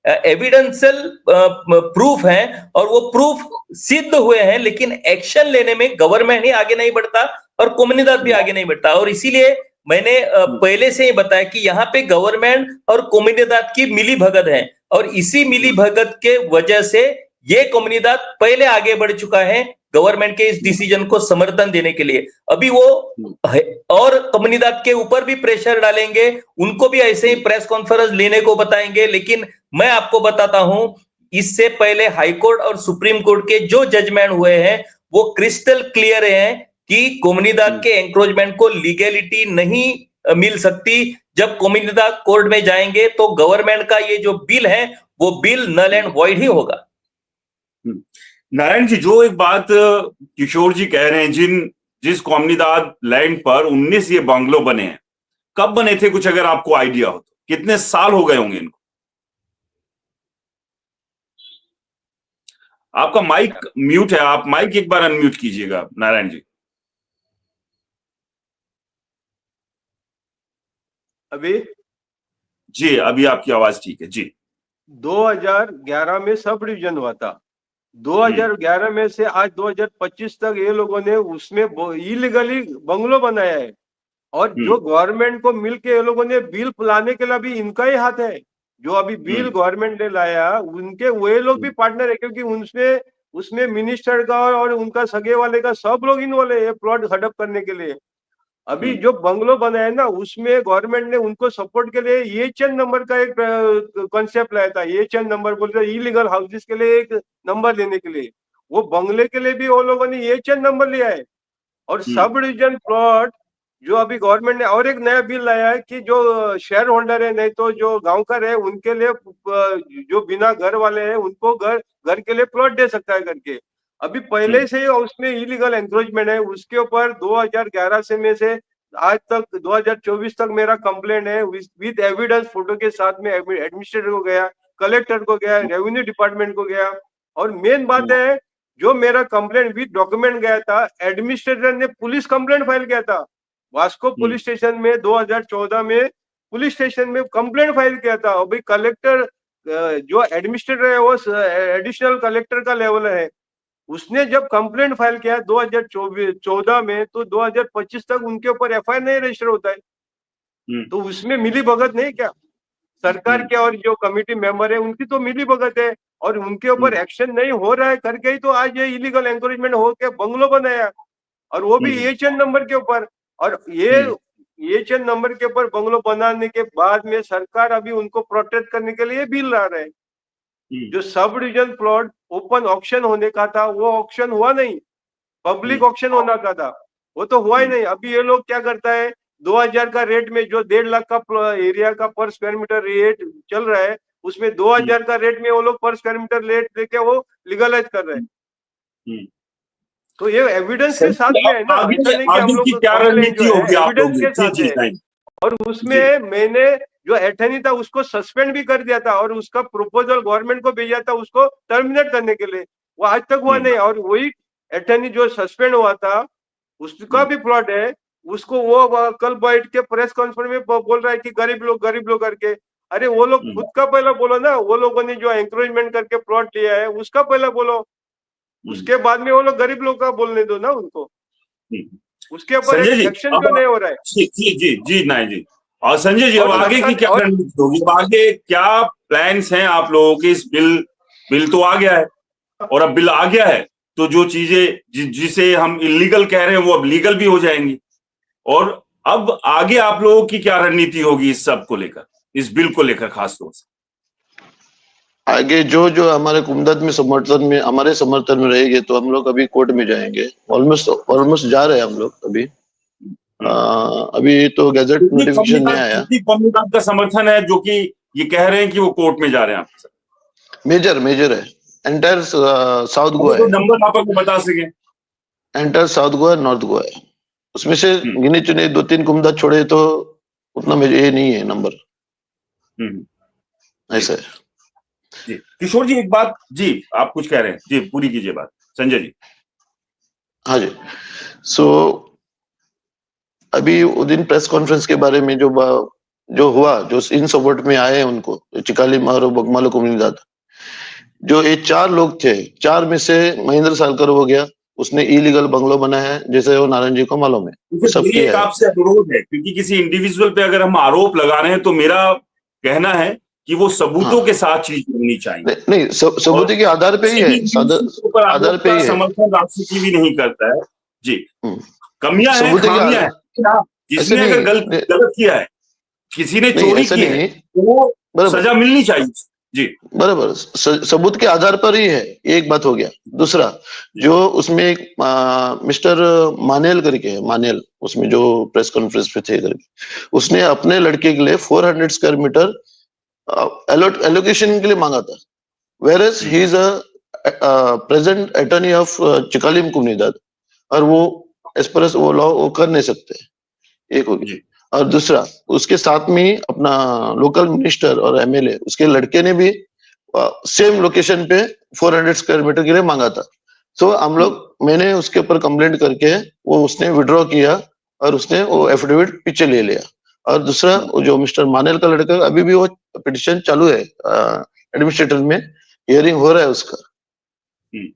एविडेंशियल प्रूफ है और वो प्रूफ सिद्ध हुए हैं, लेकिन एक्शन लेने में गवर्नमेंट ही आगे नहीं बढ़ता और कोमनीदाद भी आगे नहीं बढ़ता। और इसीलिए मैंने पहले से ही बताया कि यहाँ पे गवर्नमेंट और कोमनीदाद की मिली भगत है और इसी मिली भगत के वजह से ये कोमनीदाद पहले आगे बढ़ चुका है गवर्नमेंट के इस डिसीजन को समर्थन देने के लिए। अभी वो और कोमनीदाद के ऊपर भी प्रेशर डालेंगे, उनको भी ऐसे ही प्रेस कॉन्फ्रेंस लेने को बताएंगे। लेकिन मैं आपको बताता हूं, इससे पहले हाईकोर्ट और सुप्रीम कोर्ट के जो जजमेंट हुए हैं वो क्रिस्टल क्लियर हैं कि कोमनीदाद के एंक्रोचमेंट को लीगैलिटी नहीं मिल सकती। जब कोमनीदाद कोर्ट में जाएंगे तो गवर्नमेंट का ये जो बिल है वो बिल नल एंड वॉइड ही होगा। नारायण जी, जो एक बात किशोर जी कह रहे हैं, जिस कोमनीदाद लैंड पर 19 ये बंगलो बने हैं, कब बने थे? कुछ अगर आपको आइडिया हो तो कितने साल हो गए होंगे इनको? आपका माइक म्यूट है, आप माइक एक बार अनम्यूट कीजिएगा नारायण जी। अभी जी, अभी आपकी आवाज ठीक है जी। 2011 में सब डिवीजन हुआ था। 2011 में से आज 2025 तक ये लोगों ने उसमें इलीगली बंगलो बनाया है और जो गवर्नमेंट को मिलके ये लोगों ने बिल लाने के लिए अभी इनका ही हाथ है। जो अभी बिल गवर्नमेंट ने लाया उनके वे लोग भी पार्टनर है, क्योंकि उसमें मिनिस्टर का और उनका सगे वाले का सब लोग इन्वॉल्व है प्लॉट हड़प करने के लिए। अभी जो बंगलो बना है ना, उसमें गवर्नमेंट ने उनको सपोर्ट के लिए EHN नंबर का एक कॉन्सेप्ट लाया था। EHN नंबर बोलते इलीगल हाउसेस के लिए एक नंबर लेने के लिए, वो बंगले के लिए भी वो लोगों ने EHN नंबर लिया है। और सब डिवीजन प्लॉट जो अभी गवर्नमेंट ने और एक नया बिल लाया है कि जो शेयर होल्डर है, नहीं तो जो गांवकर है, उनके लिए जो बिना घर वाले हैं उनको घर के लिए प्लॉट दे सकता है करके। अभी पहले से ही उसमें इलीगल एंक्रोचमेंट है, उसके ऊपर 2011 से में से आज तक 2024 तक मेरा कंप्लेंट है विद एविडेंस, फोटो के साथ में एडमिनिस्ट्रेटर को गया, कलेक्टर को गया, रेवेन्यू डिपार्टमेंट को गया। और मेन बात है, जो मेरा कंप्लेंट विद डॉक्यूमेंट गया था, एडमिनिस्ट्रेटर ने पुलिस कंप्लेंट फाइल किया था वास्को पुलिस स्टेशन में। 2014 में पुलिस स्टेशन में कंप्लेंट फाइल किया था। अभी कलेक्टर जो एडमिनिस्ट्रेटर है वो एडिशनल कलेक्टर का लेवल है। उसने जब कंप्लेंट फाइल किया 2014 में, तो 2025 तक उनके ऊपर एफआईआर नहीं रजिस्टर होता है। तो उसमें मिली भगत नहीं क्या सरकार के और जो कमिटी मेंबर है उनकी तो मिली भगत है, और उनके ऊपर एक्शन नहीं हो रहा है करके ही तो आज ये इलीगल एंकरेजमेंट होके बंगलो बनाया, और वो भी EHN नंबर के ऊपर। और ये EHN नंबर के ऊपर बंगलो बनाने के बाद में सरकार अभी उनको प्रोटेक्ट करने के लिए बिल ला रहे हैं। जो sub division plot open auction होने का था वो ऑक्शन हुआ नहीं, पब्लिक ऑक्शन होना का था, वो तो हुआ ही नहीं। अभी ये लोग क्या करता है, 2000 का रेट में जो 1.5 लाख का एरिया का पर स्क्वायर मीटर रेट चल रहा है, उसमें 2000 का रेट में वो लोग पर स्क्वायर मीटर रेट देके वो लीगलाइज कर रहे हैं। तो ये एविडेंस के साथ में है ना, ऐसा नहीं कि हम लोग क्या रणनीति होगी आप लोगों एविडेंस के साथ है। और उसमें मैंने जो अटॉर्नी था उसको सस्पेंड भी कर दिया था, और उसका प्रपोजल गवर्नमेंट को भेजा था उसको टर्मिनेट करने के लिए, वो आज तक हुआ नहीं। और वही अटॉर्नी जो सस्पेंड हुआ था उसका भी प्लॉट है, उसको वो कल बैठ के प्रेस कॉन्फ्रेंस में बोल रहा है कि गरीब लोग करके। अरे वो लोग खुद का पहला बोलो ना, वो लोगों ने जो एंकरेजमेंट करके प्लॉट लिया है उसका पहला बोलो, उसके बाद में वो लोग गरीब लोग का बोलने दो ना उनको। उसके ऊपर एक्शन क्यों नहीं हो रहा है? जी नायक जी। और संजय जी, अब आगे की क्या रणनीति होगी, आगे क्या प्लान्स हैं आप लोगों के? इस बिल तो आ गया है, और अब बिल आ गया है तो जो चीजें जिसे हम इलीगल कह रहे हैं वो अब लीगल भी हो जाएंगी। और अब आगे आप लोगों की क्या रणनीति होगी इस सब को लेकर, इस बिल को लेकर खास तौर से? आगे जो जो हमारे कुमदत में हमारे समर्थन में रहेंगे तो हम लोग अभी कोर्ट में जाएंगे। ऑलमोस्ट जा रहे हैं हम लोग अभी। अभी तो गैजेट नोटिफिकेशन नहीं आया। कम्युनिटी का समर्थन है जो कि ये कह रहे हैं कि वो कोर्ट में जा रहे हैं आपके? मेजर है, एंटायर साउथ गोवा है। नंबर आप हमें बता सके? Entire south Goa, north Goa है। उसमें से गिने चुने 2-3 कुमदत छोड़े तो उतना ये नहीं है नंबर, ऐसा है। जी किशोर जी, एक बात जी, आप कुछ कह रहे हैं जी, पूरी कीजिए बात संजय जी। हाँ जी। अभी वो दिन प्रेस कॉन्फ्रेंस के बारे में जो हुआ, जो इन सपोर्ट में आए हैं उनको, चिकालीम और बगमालो कोमुनिदाद, जो ये 4 लोग थे, 4 में से महेंद्र सालकर हो गया, उसने इलीगल बंगलो बनाया है, जैसे वो नारायण जी को मालूम है। सबकी एक आपसे अनुरोध है, क्योंकि किसी इंडिविजुअल पे अगर हम आरोप लगा रहे हैं तो मेरा कहना है कि वो सबूतों के साथ चीज होनी चाहिए। नहीं, सबूत के आधार पे ही है, आधार पे ही है। समर्थन राजनीति भी नहीं करता है जी। कमियां हैं, खामियां हैं। जिसने अगर गलत किया है, किसी ने चोरी की है, तो वो सजा मिलनी चाहिए जी। बराबर, सबूत के आधार पर ही है, एक बात हो गया। दूसरा, जो उसमें एक मिस्टर मानेल करके है, मानेल, उसमें जो प्रेस कॉन्फ्रेंस पे थे करके, उसने अपने लड़के के लिए 400 स्क्वायर मीटर एलोकेशन के लिए मांगा था। Whereas he is a present attorney of Chicalim कोमुनिदाद, और वो एज पर वो लॉ वो कर नहीं सकते, एक हो गया। और दूसरा, उसके साथ में अपना लोकल मिनिस्टर और MLA, उसके लड़के ने भी सेम लोकेशन पे 400 स्क्वायर मीटर के लिए मांगा था। तो मैंने उसके ऊपर कंप्लेंट करके वो उसने विड्रॉ किया, और उसने वो एफिडेविट पीछे ले लिया। और दूसरा, वो जो मिस्टर मानेल का लड़का, अभी भी वो पिटिशन चालू है एडमिनिस्ट्रेटर में, हियरिंग हो रहा है उसका,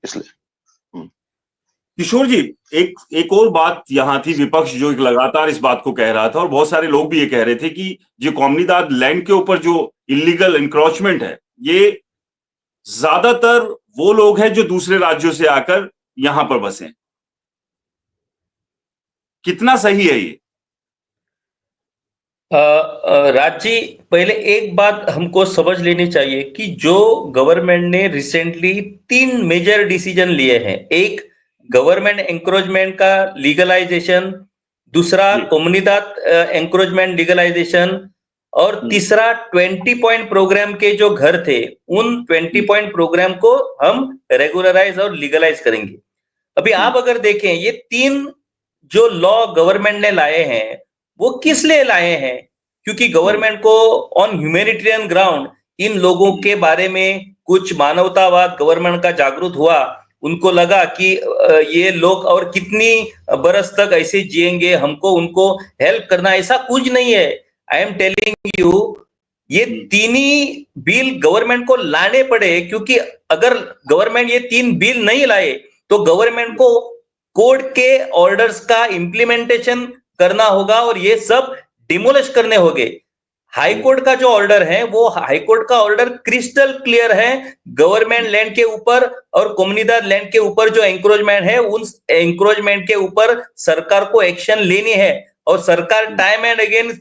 इसलिए। किशोर जी, एक और बात यहाँ थी, विपक्ष जो एक लगातार इस बात को कह रहा था, और बहुत सारे लोग भी ये कह रहे थे कि जो कोमुनिदाद लैंड के ऊपर जो इलीगल इंक्रोचमेंट है, ये ज्यादातर वो लोग हैं जो दूसरे राज्यों से आकर यहां पर बसे। कितना सही है ये? राज जी, पहले एक बात हमको समझ लेनी चाहिए कि जो गवर्नमेंट ने रिसेंटली 3 मेजर डिसीजन लिए हैं। एक, गवर्नमेंट एंक्रोचमेंट का लीगलाइजेशन, दूसरा कोमुनिदाद एंक्रोचमेंट लीगलाइजेशन, और तीसरा 20 पॉइंट प्रोग्राम के जो घर थे, उन 20 पॉइंट प्रोग्राम को हम रेगुलराइज और लीगलाइज करेंगे। अभी आप अगर देखें, ये 3 जो लॉ गवर्नमेंट ने लाए हैं, वो किस लिए लाए हैं? क्योंकि गवर्नमेंट को ऑन ह्यूमैनिटेरियन ग्राउंड इन लोगों के बारे में कुछ मानवतावाद गवर्नमेंट का जागरूक हुआ, उनको लगा कि ये लोग और कितनी बरस तक ऐसे जिएंगे, हमको उनको हेल्प करना, ऐसा कुछ नहीं है। आई एम टेलिंग यू, ये तीन ही बिल गवर्नमेंट को लाने पड़े, क्योंकि अगर गवर्नमेंट ये 3 बिल नहीं लाए तो गवर्नमेंट को कोर्ट के ऑर्डर्स का इंप्लीमेंटेशन करना होगा और ये सब डिमोलिश करने होंगे। हाई कोर्ट का जो ऑर्डर है, वो हाई कोर्ट का ऑर्डर क्रिस्टल क्लियर है, गवर्नमेंट लैंड के ऊपर और कम्युनिदाद लैंड के ऊपर जो एंक्रोचमेंट है, उन एंक्रोचमेंट के ऊपर सरकार को एक्शन लेनी है। और सरकार टाइम एंड अगेन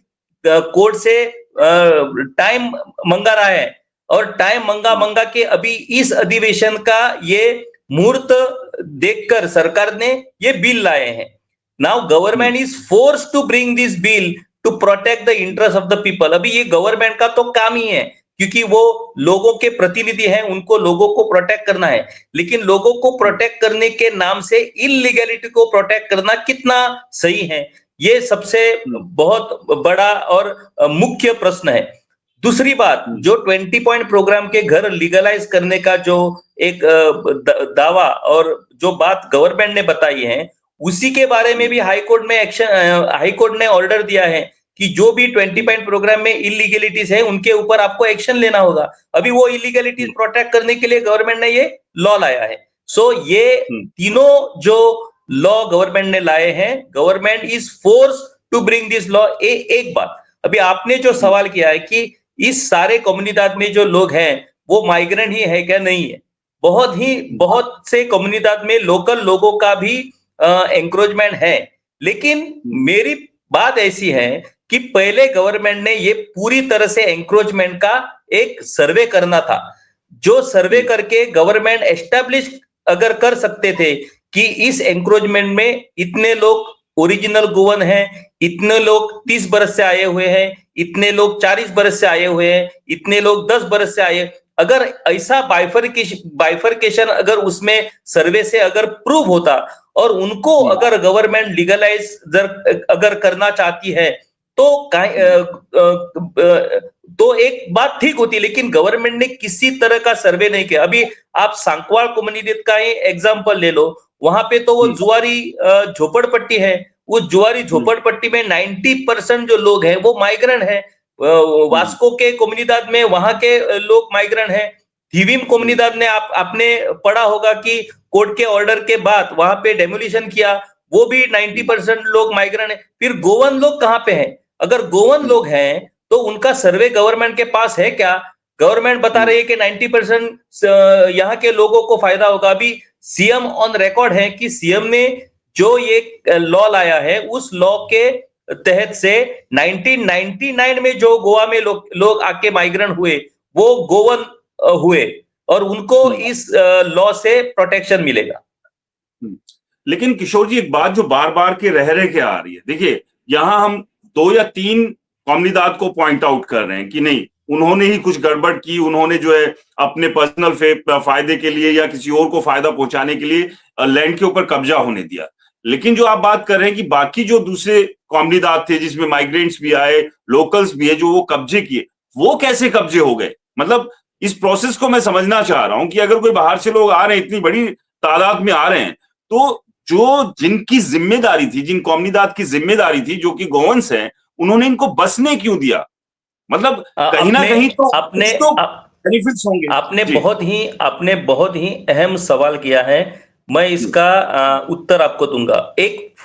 कोर्ट से टाइम मंगा रहा है, और टाइम मंगा के अभी इस अधिवेशन का ये मुहूर्त देखकर सरकार ने ये बिल लाए हैं। Now government is force to bring this bill to protect the interest of the people. अभी ये गवर्नमेंट का तो काम ही है, क्योंकि वो लोगों के प्रतिनिधि हैं, उनको लोगों को प्रोटेक्ट करना है। लेकिन लोगों को प्रोटेक्ट करने के नाम से इलीगैलिटी को प्रोटेक्ट करना कितना सही है, ये सबसे बहुत बड़ा और मुख्य प्रश्न है। दूसरी बात, जो 20 पॉइंट प्रोग्राम के घर लीगलाइज करने का जो एक दावा और जो बात गवर्नमेंट ने बताई है, उसी के बारे में भी हाईकोर्ट ने ऑर्डर दिया है कि जो भी 20 पॉइंट प्रोग्राम में इलीगलिटीज है उनके ऊपर आपको एक्शन लेना होगा। अभी वो इलीगलिटीज प्रोटेक्ट करने के लिए गवर्नमेंट ने ये लॉ लाया है। सो ये तीनों जो लॉ गवर्नमेंट ने लाए हैं, government is force to bring this law. एक बात, अभी आपने जो सवाल किया है कि इस सारे कम्युनिदाद में जो लोग हैं वो माइग्रेंट ही है क्या, नहीं है। बहुत से कम्युनिदाद में लोकल लोगों का भी एंक्रोचमेंट है। लेकिन मेरी बात ऐसी है कि पहले गवर्नमेंट ने ये पूरी तरह से एंक्रोचमेंट का एक सर्वे करना था, जो सर्वे करके गवर्नमेंट एस्टैब्लिश अगर कर सकते थे कि इस एंक्रोचमेंट में इतने लोग ओरिजिनल गोवन हैं, इतने लोग 30 बरस से आए हुए हैं, इतने लोग 40 बरस से आए हुए हैं, इतने लोग 10 बरस से आए, अगर ऐसा बाइफरकेशन अगर उसमें सर्वे से अगर प्रूव होता और उनको अगर गवर्नमेंट लीगलाइज अगर करना चाहती है तो एक बात ठीक होती। लेकिन गवर्नमेंट ने किसी तरह का सर्वे नहीं किया। अभी आप सांकवाल कम्युनिटी का ही एग्जांपल ले लो, वहां पे तो वो जुआरी झोपड़पट्टी है, उस जुआरी झोपड़पट्टी में 90% जो लोग हैं वो माइग्रेंट है। वास्को के कम्युनिदाद में वहां के लोग माइग्रेंट हैं। थीविम कम्युनिदाद ने आपने पढ़ा होगा कि कोर्ट के ऑर्डर के बाद वहां पे डेमोलिशन किया, वो भी 90% लोग माइग्रेंट है। फिर गोवन लोग कहां पे हैं? अगर गोवन लोग हैं तो उनका सर्वे गवर्नमेंट के पास है क्या? गवर्नमेंट बता रही है कि 90% यहाँ के लोगों को फायदा होगा। अभी सीएम ऑन रिकॉर्ड है कि सीएम ने जो ये लॉ लाया है, उस लॉ के तहत से 1999 में जो गोवा में लोग आके माइग्रेंट हुए वो गोवन हुए और उनको इस लॉ से प्रोटेक्शन मिलेगा। लेकिन किशोर जी, एक बात जो बार बार के रह के आ रही है, देखिए यहां हम 2 या 3 कम्युनिदाद को पॉइंट आउट कर रहे हैं कि नहीं, उन्होंने ही कुछ गड़बड़ की, उन्होंने जो है अपने पर्सनल फायदे के लिए या किसी और को फायदा पहुंचाने के लिए लैंड के ऊपर कब्जा होने दिया। लेकिन जो आप बात कर रहे हैं कि बाकी जो दूसरे कम्युनिदाद थे जिसमें माइग्रेंट्स भी आए, लोकल्स भी है, जो वो कब्जे किए, वो कैसे कब्जे हो गए? मतलब इस प्रोसेस को मैं समझना चाह रहा हूं कि अगर कोई बाहर से लोग आ रहे हैं, इतनी बड़ी तादाद में आ रहे हैं, तो जो जिनकी जिम्मेदारी थी, जिन कम्युनिदाद की जिम्मेदारी थी, जो कि गोवंस हैं, उन्होंने इनको बसने क्यों दिया? मतलब कहीं ना कहीं तो बेनिफिट्स होंगे। आपने बहुत ही अहम सवाल किया है, मैं इसका उत्तर आपको दूंगा। एक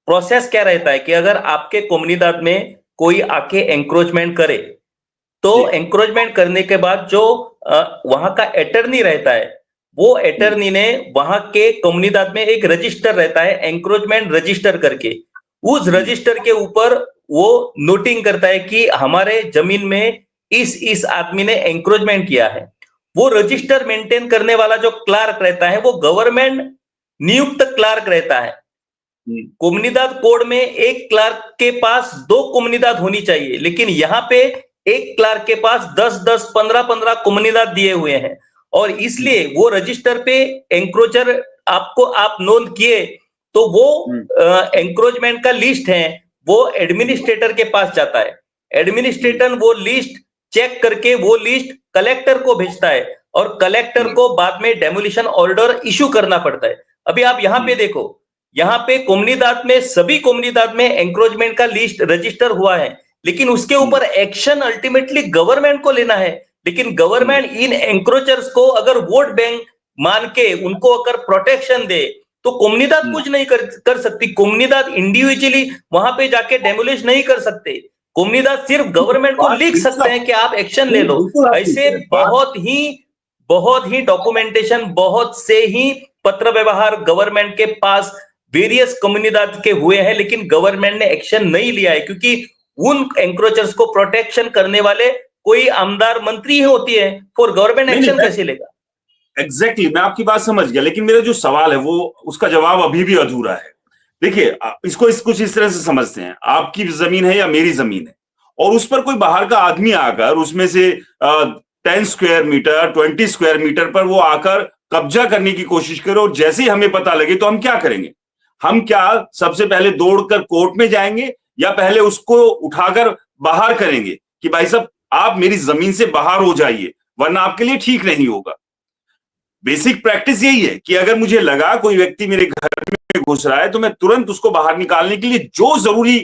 प्रोसेस क्या रहता है कि अगर आपके कम्युनिदाद में कोई आके एंक्रोचमेंट करे तो एंक्रोचमेंट करने के बाद जो वहां का अटर्नी रहता है, वो अटर्नी ने वहां के कम्युनिदाद में एक रजिस्टर रहता है, एंक्रोचमेंट रजिस्टर करके, उस रजिस्टर के ऊपर वो नोटिंग करता है कि हमारे जमीन में इस आदमी ने एंक्रोचमेंट किया है। वो रजिस्टर मेंटेन करने वाला जो क्लार्क रहता है वो गवर्नमेंट नियुक्त क्लार्क रहता है। कम्युनिदाद कोड में एक क्लार्क के पास 2 कम्युनिदाद होनी चाहिए, लेकिन यहाँ पे एक क्लार्क के पास 10-10, 15-15 कम्युनिदाद दिए हुए हैं। और इसलिए वो रजिस्टर पे एंक्रोचर आप नोंद किए तो वो एंक्रोचमेंट का लिस्ट है, वो एडमिनिस्ट्रेटर के पास जाता है। एडमिनिस्ट्रेटर वो लिस्ट चेक करके वो लिस्ट कलेक्टर को भेजता है और कलेक्टर को बाद में डेमोलिशन ऑर्डर इशू करना पड़ता है। अभी आप यहाँ पे देखो, यहाँ पे कम्युनिदाद में, सभी कम्युनिदाद में एंक्रोचमेंट का लिस्ट रजिस्टर हुआ है, लेकिन उसके ऊपर एक्शन अल्टीमेटली गवर्नमेंट को लेना है। लेकिन गवर्नमेंट इन एंक्रोचर्स को अगर वोट बैंक मान के उनको अगर प्रोटेक्शन दे तो कोमनीदाद कुछ नहीं कर सकती। कोमनीदाद इंडिविजुअली वहां पे जाके डेमोलिश नहीं कर सकते। कोमनीदाद सिर्फ गवर्नमेंट को लिख सकते हैं कि आप एक्शन ले लो। ऐसे बहुत ही डॉक्यूमेंटेशन, बहुत से ही पत्र व्यवहार गवर्नमेंट के पास वेरियस कम्युनिदाद के हुए हैं, लेकिन गवर्नमेंट ने एक्शन नहीं लिया है, क्योंकि उन एंक्रोचर्स को प्रोटेक्शन करने वाले कोई आमदार मंत्री ही होती है। फॉर गवर्नमेंट एक्शन कैसे लेगा? एग्जैक्टली, मैं आपकी बात समझ गया, लेकिन मेरा जो सवाल है वो उसका जवाब अभी भी अधूरा है। देखिए, इसको कुछ इस तरह से समझते हैं, आपकी जमीन है या मेरी जमीन है, और उस पर कोई बाहर का आदमी आकर उसमें से 10 स्क्वायर मीटर 20 स्क्वायर मीटर पर वो आकर कब्जा करने की कोशिश करे, और जैसे ही हमें पता लगे तो हम क्या करेंगे? हम क्या सबसे पहले दौड़कर कोर्ट में जाएंगे, या पहले उसको उठाकर बाहर करेंगे कि भाई साहब आप मेरी जमीन से बाहर हो जाइए, वरना आपके लिए ठीक नहीं होगा। बेसिक प्रैक्टिस यही है कि अगर मुझे लगा कोई व्यक्ति मेरे घर में घुस रहा है तो मैं तुरंत उसको बाहर निकालने के लिए जो जरूरी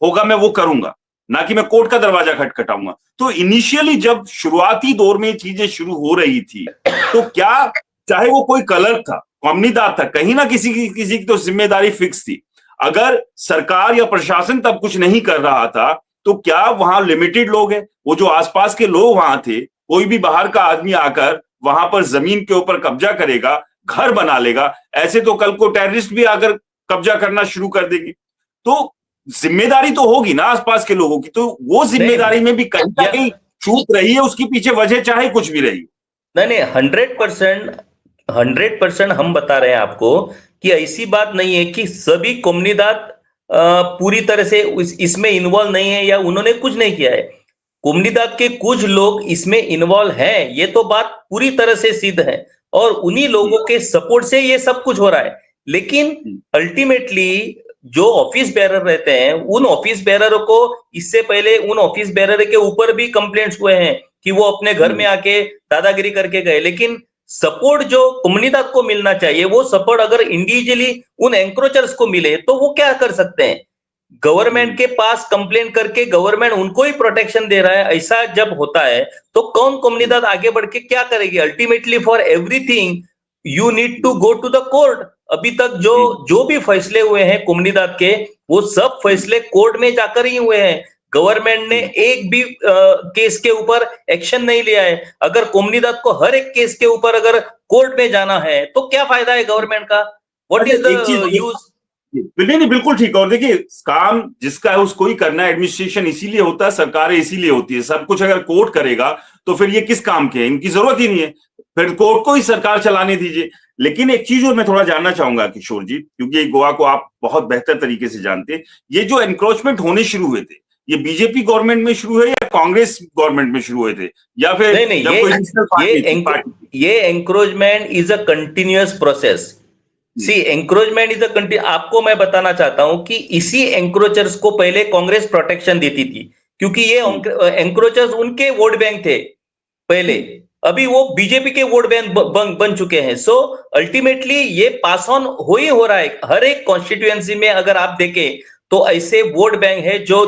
होगा मैं वो करूंगा, ना कि मैं कोर्ट का दरवाजा खटखटाऊंगा। तो इनिशियली जब शुरुआती दौर में चीजें शुरू हो रही थी, तो क्या, चाहे वो कोई कलर था, कॉमनीदाद था, कहीं ना किसी की तो जिम्मेदारी फिक्स थी। अगर सरकार या प्रशासन तब कुछ नहीं कर रहा था तो क्या वहां लिमिटेड लोग हैं, वो जो आसपास के लोग वहां थे, कोई भी बाहर का आदमी आकर वहां पर जमीन के ऊपर कब्जा करेगा, घर बना लेगा, ऐसे तो कल को टेररिस्ट भी आकर कब्जा करना शुरू कर देगी। तो जिम्मेदारी तो होगी ना आसपास के लोगों की, तो वो जिम्मेदारी में भी कहीं ना कहीं चूक रही है, उसके पीछे वजह चाहे कुछ भी रही। नहीं, 100% हम बता रहे हैं आपको कि ऐसी बात नहीं है कि सभी कम्युनिदाद पूरी तरह से इसमें इन्वॉल्व नहीं है या उन्होंने कुछ नहीं किया है। कम्युनिदाद के कुछ लोग इसमें इन्वॉल्व हैं, ये तो बात पूरी तरह से सिद्ध है, और उन्हीं लोगों के सपोर्ट से ये सब कुछ हो रहा है। लेकिन अल्टीमेटली जो ऑफिस बेरर रहते हैं, उन ऑफिस बेरर को इससे पहले उन ऑफिस बेरर के ऊपर भी कंप्लेंट्स हुए हैं कि वो अपने घर में आके दादागिरी करके गए। लेकिन सपोर्ट जो कम्युनिदाद को मिलना चाहिए, वो सपोर्ट अगर इंडिविजुअली उन एंक्रोचर्स को मिले तो वो क्या कर सकते हैं? गवर्नमेंट के पास कंप्लेन करके गवर्नमेंट उनको ही प्रोटेक्शन दे रहा है, ऐसा जब होता है तो कौन कम्युनिदाद आगे बढ़ के क्या करेगी? Ultimately for everything you need to go to the court. अभी तक जो भी फैसले हुए हैं कम्युनिदाद के, वो सब फैसले कोर्ट में जाकर ही हुए हैं। गवर्नमेंट ने एक भी केस के ऊपर एक्शन नहीं लिया है। अगर कम्युनिदाद को हर एक केस के ऊपर अगर कोर्ट में जाना है तो क्या फायदा है गवर्नमेंट का? What is the use? नहीं, बिल्कुल ठीक है। और देखिए, काम जिसका है उसको ही करना है। एडमिनिस्ट्रेशन इसीलिए होता है, सरकारें इसीलिए होती है। सब कुछ अगर कोर्ट करेगा तो फिर ये किस काम के हैं? इनकी जरूरत ही नहीं है, फिर कोर्ट को ही सरकार चलाने दीजिए। लेकिन एक चीज और मैं थोड़ा जानना चाहूंगा किशोर जी, क्योंकि गोवा को आप बहुत बेहतर तरीके से जानते हैं, ये जो एनक्रोचमेंट होने शुरू हुए थे, ये बीजेपी गवर्नमेंट में शुरू हुए या कांग्रेस गवर्नमेंट में शुरू हुए थे, या फिर ये encroachment is a continuous process. See encroachment is a continue. आपको मैं बताना चाहता हूं कि इसी एंक्रोचर्स को पहले कांग्रेस प्रोटेक्शन देती थी, क्योंकि ये एंक्रोचर्स उनके वोट बैंक थे पहले, अभी वो बीजेपी के वोट बैंक बन चुके हैं। सो अल्टीमेटली ये पास ऑन हो रहा है। हर एक कॉन्स्टिट्यूएंसी में अगर आप देखें तो ऐसे वोट बैंक है जो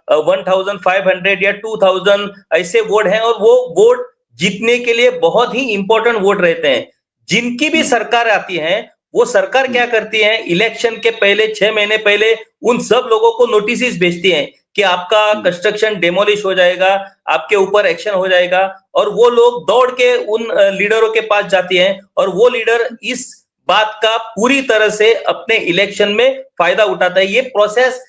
1500 या 2000 ऐसे वोट हैं, और वो वोट जीतने के लिए बहुत ही इंपॉर्टेंट वोट रहते हैं। जिनकी भी सरकार आती है, वो सरकार क्या करती है, इलेक्शन के पहले 6 महीने पहले उन सब लोगों को नोटिस भेजती है कि आपका कंस्ट्रक्शन डेमोलिश हो जाएगा, आपके ऊपर एक्शन हो जाएगा। और वो लोग दौड़ के उन लीडरों के पास जाती हैं, और वो लीडर इस बात का पूरी तरह से अपने इलेक्शन में फायदा उठाता है। ये प्रोसेस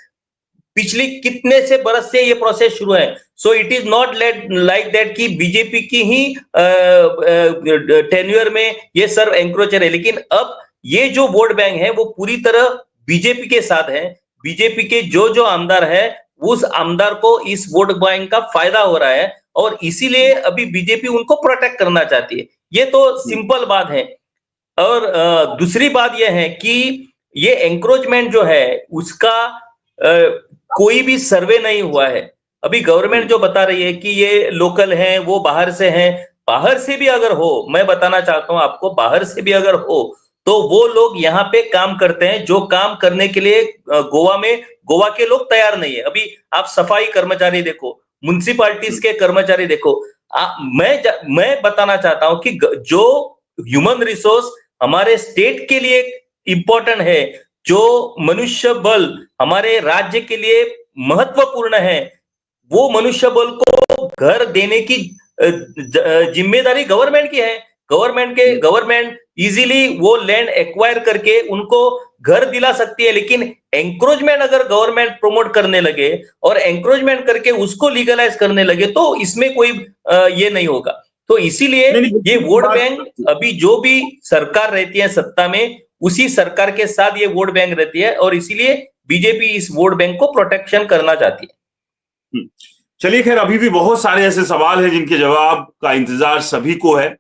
पिछली कितने से बरस से ये प्रोसेस शुरू है। So it is not like that कि बीजेपी की ही टेन्योर में ये सर्व एंक्रोचर है। लेकिन अब ये जो वोट बैंक है वो पूरी तरह बीजेपी के साथ है। बीजेपी के जो आमदार है, उस आमदार को इस वोट बैंक का फायदा हो रहा है, और इसीलिए अभी बीजेपी उनको प्रोटेक्ट करना चाहती है। ये तो सिंपल बात है। और दूसरी बात यह है कि ये एंक्रोचमेंट जो है उसका कोई भी सर्वे नहीं हुआ है। अभी गवर्नमेंट जो बता रही है कि ये लोकल हैं, वो बाहर से हैं। बाहर से भी अगर हो, मैं बताना चाहता हूं आपको, बाहर से भी अगर हो तो वो लोग यहाँ पे काम करते हैं जो काम करने के लिए गोवा के लोग तैयार नहीं है। अभी आप सफाई कर्मचारी देखो, म्युनिसिपालिटीज के कर्मचारी देखो। मैं बताना चाहता हूं कि जो ह्यूमन रिसोर्स हमारे स्टेट के लिए इंपॉर्टेंट है, जो मनुष्य बल हमारे राज्य के लिए महत्वपूर्ण है, वो मनुष्य बल को घर देने की जिम्मेदारी गवर्नमेंट की है। गवर्नमेंट इजीली वो लैंड एक्वायर करके उनको घर दिला सकती है, लेकिन एंक्रोचमेंट अगर गवर्नमेंट प्रमोट करने लगे और एंक्रोचमेंट करके उसको लीगलाइज करने लगे तो इसमें कोई ये नहीं होगा। तो इसीलिए ये वोट बैंक, अभी जो भी सरकार रहती है सत्ता में, उसी सरकार के साथ ये वोट बैंक रहती है और इसीलिए बीजेपी इस वोट बैंक को प्रोटेक्शन करना चाहती है। चलिए, खैर अभी भी बहुत सारे ऐसे सवाल हैं जिनके जवाब का इंतजार सभी को है।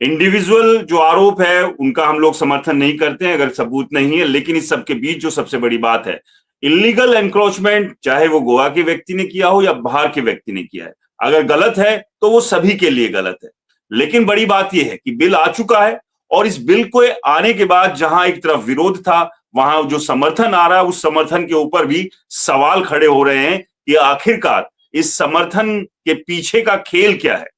इंडिविजुअल जो आरोप है उनका हम लोग समर्थन नहीं करते हैं अगर सबूत नहीं है, लेकिन इस सबके बीच जो सबसे बड़ी बात है, इलीगल एनक्रोचमेंट, चाहे वो गोवा के व्यक्ति ने किया हो या बाहर के व्यक्ति ने किया है, अगर गलत है तो वो सभी के लिए गलत है। लेकिन बड़ी बात यह है कि बिल आ चुका है और इस बिल को आने के बाद जहां एक तरफ विरोध था, वहां जो समर्थन आ रहा है उस समर्थन के ऊपर भी सवाल खड़े हो रहे हैं कि आखिरकार इस समर्थन के पीछे का खेल क्या है।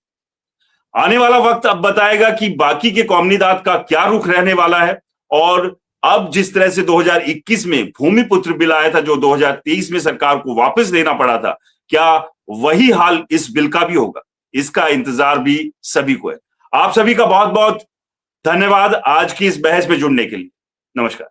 आने वाला वक्त अब बताएगा कि बाकी के कॉमनीदाद का क्या रुख रहने वाला है। और अब जिस तरह से 2021 में भूमिपुत्र बिल आया था जो 2023 में सरकार को वापस लेना पड़ा था, क्या वही हाल इस बिल का भी होगा? इसका इंतजार भी सभी को है। आप सभी का बहुत बहुत धन्यवाद आज की इस बहस में जुड़ने के लिए। नमस्कार।